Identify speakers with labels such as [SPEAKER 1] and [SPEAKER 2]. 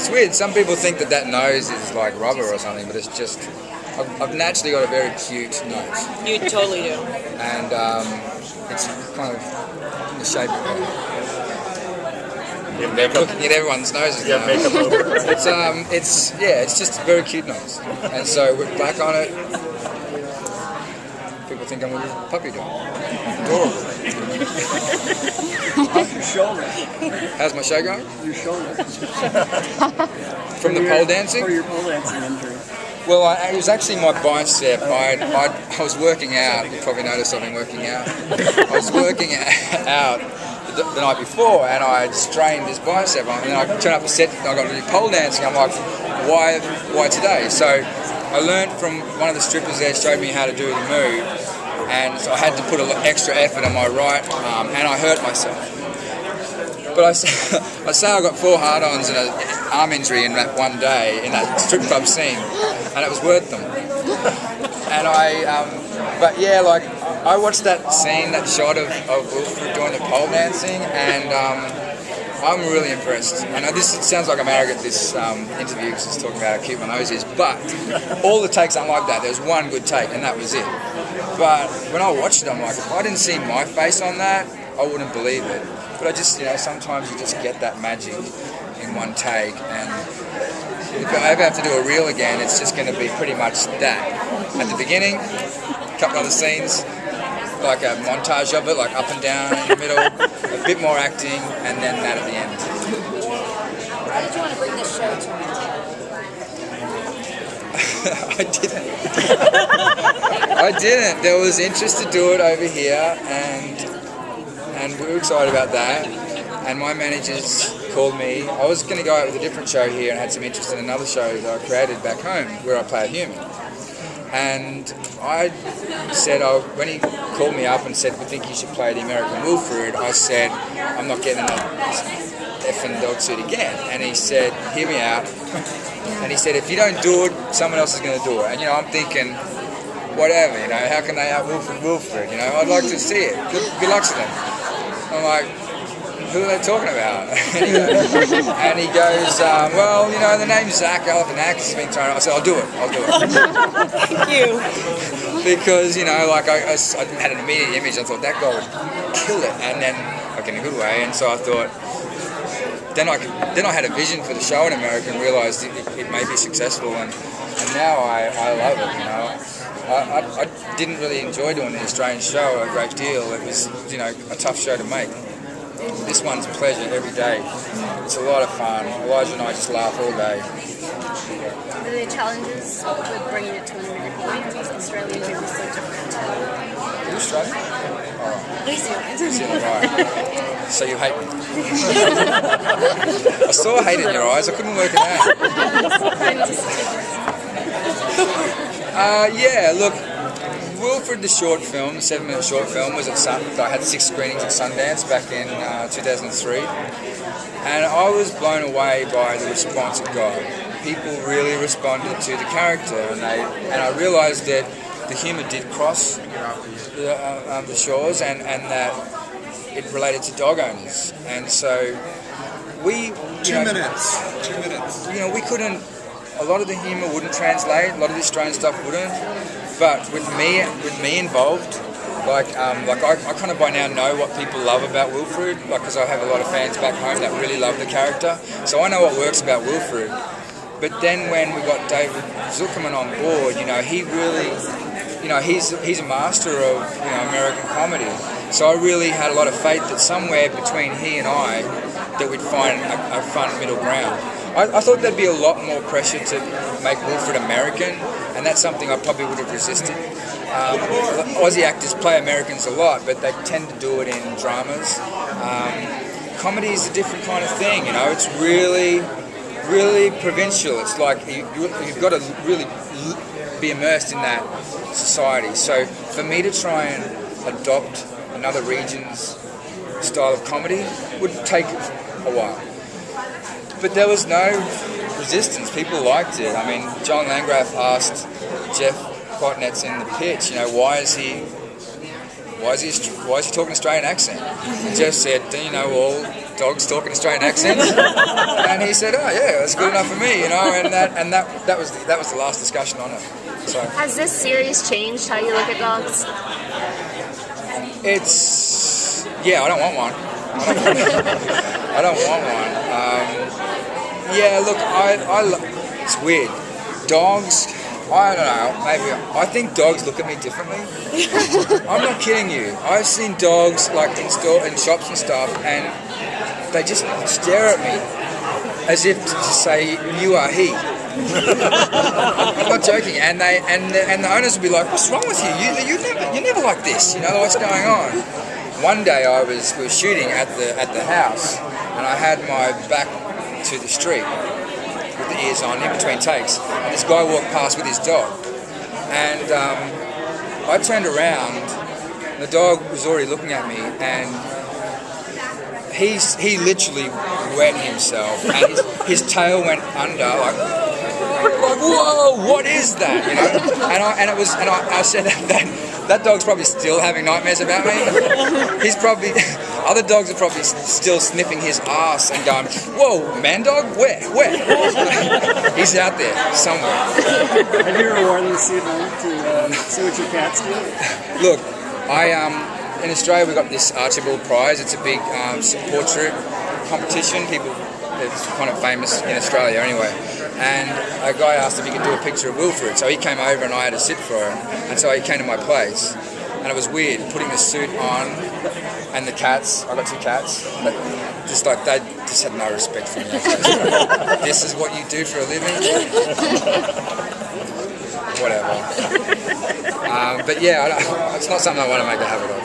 [SPEAKER 1] It's weird. Some people think that nose is like rubber or something, but it's just I've naturally got a very cute nose.
[SPEAKER 2] You totally do.
[SPEAKER 1] And it's kind of the shape of it. Looking at everyone's noses now.
[SPEAKER 3] Makeup over.
[SPEAKER 1] It's just a very cute nose. And so with black on it, people think I'm a little puppy dog. Adorable.
[SPEAKER 3] Your shoulder.
[SPEAKER 1] How's my show going?
[SPEAKER 3] Your shoulder.
[SPEAKER 1] From the pole dancing?
[SPEAKER 3] For your pole dancing injury.
[SPEAKER 1] Well, it was actually my bicep. I was working out. You probably noticed I've been working out. I was working out the night before, and I strained this bicep. And then I turned up a set. I got to do pole dancing. I'm like, why today? So I learned from one of the strippers there. Showed me how to do the move, and so I had to put a little extra effort on my right arm, and I hurt myself. But I say I got 4 hard-ons and an arm injury in that one day in that strip club scene, and it was worth them. And but yeah, like I watched that scene, that shot of Wilfred doing the pole dancing, and I'm really impressed. I know this sounds like I'm arrogant, this interview, because it's talking about how cute my nose is, but all the takes aren't like that. There was one good take, and that was it. But when I watched it, I'm like, if I didn't see my face on that, I wouldn't believe it. But I just, sometimes you just get that magic in one take, and if I ever have to do a reel again, it's just going to be pretty much that. At the beginning, a couple other scenes, like a montage of it, like up and down in the middle, a bit more acting, and then that at the end.
[SPEAKER 4] Why did you want to bring this show to me?
[SPEAKER 1] I didn't. There was interest to do it over here, and we were excited about that. And my managers called me. I was going to go out with a different show here and had some interest in another show that I created back home where I play a human. And I said, when he called me up and said, we think you should play the American Wilfred, I said, I'm not getting that effing dog suit again. And he said, hear me out. And he said, if you don't do it, someone else is going to do it. And I'm thinking, whatever, how can they out Wilfred? I'd like to see it. Good luck to them. I'm like, who are they talking about? And he goes, well, the name's Zach Galifianakis has been thrown. I said, I'll do it.
[SPEAKER 2] Thank you.
[SPEAKER 1] Because, I had an immediate image. I thought, that guy would kill it. And then, in a good way. And so I thought, then I had a vision for the show in America and realised it may be successful. And now I love it, I didn't really enjoy doing the Australian show a great deal. It was, a tough show to make. This one's a pleasure every day. It's a lot of fun. Elijah and I just laugh all day.
[SPEAKER 4] What are the challenges with bringing it to an American audience? Australian music is so different.
[SPEAKER 1] Are you Australian? Oh.
[SPEAKER 4] New Zealand.
[SPEAKER 1] Right. So you hate me. I saw hate in your eyes. I couldn't work it out. Yeah, look, Wilfred, the short film, the 7-minute short film, was at I had 6 screenings at Sundance back in 2003, and I was blown away by the response it got. People really responded to the character, and I realised that the humour did cross the shores, and that it related to dog owners, and so we
[SPEAKER 5] 2 minutes.
[SPEAKER 1] We couldn't. A lot of the humour wouldn't translate. A lot of the Australian stuff wouldn't. But with me involved, I kind of by now know what people love about Wilfred, because I have a lot of fans back home that really love the character. So I know what works about Wilfred. But then when we got David Zuckerman on board, he really, he's a master of American comedy. So I really had a lot of faith that somewhere between he and I, that we'd find a fun middle ground. I thought there'd be a lot more pressure to make Wilfred American, and that's something I probably would have resisted. Aussie actors play Americans a lot, but they tend to do it in dramas. Comedy is a different kind of thing, it's really, really provincial. It's like you've got to really be immersed in that society. So for me to try and adopt another region's style of comedy would take a while. But there was no resistance. People liked it. I mean, John Landgraf asked Jeff Quatnetz in the pitch, why is he talking Australian accent? And Jeff said, all dogs talk in Australian accents. And he said, oh yeah, that's good enough for me, you know. And that was the last discussion on it. So
[SPEAKER 4] Has this series changed how you look at dogs?
[SPEAKER 1] it's I don't want one. I don't want one. Yeah, look, it's weird. Dogs, I don't know, maybe, I think dogs look at me differently. I'm not kidding you. I've seen dogs like in shops and stuff, and they just stare at me as if to say, you are he. I'm not joking. And the owners will be like, what's wrong with you? You're never like this, you know, what's going on? One day we were shooting at the house, and I had my back to the street with the ears on in between takes, and this guy walked past with his dog, and I turned around, and the dog was already looking at me, and he literally wet himself, and his tail went under, like whoa, what is that? You know, I said that dog's probably still having nightmares about me. He's probably, other dogs are probably still sniffing his ass and going, whoa, man dog, where? He's out there somewhere.
[SPEAKER 3] Have you ever worn this suit to see what your cats do?
[SPEAKER 1] Look, in Australia we've got this Archibald Prize. It's a big portrait competition. It's kind of famous in Australia anyway. And a guy asked if he could do a picture of Wilfred, so he came over and I had to sit for him, and so he came to my place. And it was weird, putting the suit on, and the cats, I got 2 cats, but just like, they just had no respect for me. This is what you do for a living? Whatever. But yeah, it's not something I want to make a habit of.